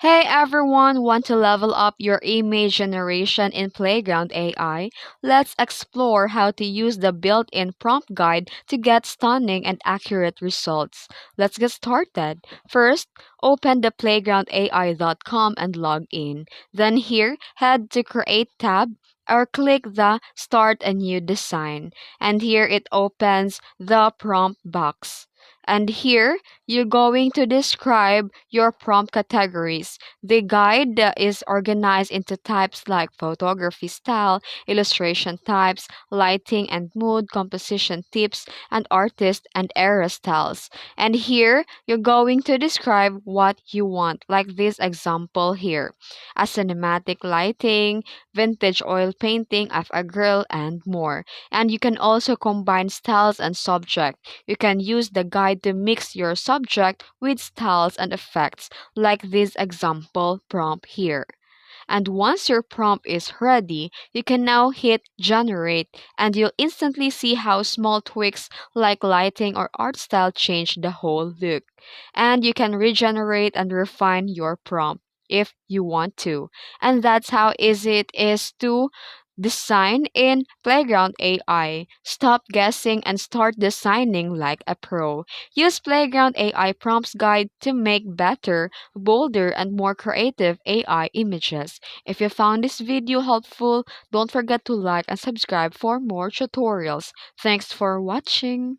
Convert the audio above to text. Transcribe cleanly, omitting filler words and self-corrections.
Hey everyone, want to level up your image generation in Playground AI? Let's explore how to use the built-in prompt guide to get stunning and accurate results. Let's get started. First, open the playgroundai.com and log in. Then here, head to Create tab or click the Start a New Design. And here it opens the prompt box. And here, you're going to describe your prompt categories. The guide is organized into types like photography style, illustration types, lighting and mood, composition tips, and artist and era styles. And here, you're going to describe what you want, like this example here. A cinematic lighting, vintage oil painting of a girl, and more. And you can also combine styles and subject. You can use the guide to mix your subject with styles and effects, like this example prompt here. And once your prompt is ready, you can now hit generate and you'll instantly see how small tweaks like lighting or art style change the whole look. And you can regenerate and refine your prompt if you want to. And that's how easy it is to design in Playground AI. Stop guessing and start designing like a pro. Use Playground AI Prompts Guide to make better, bolder, and more creative AI images. If you found this video helpful, don't forget to like and subscribe for more tutorials. Thanks for watching.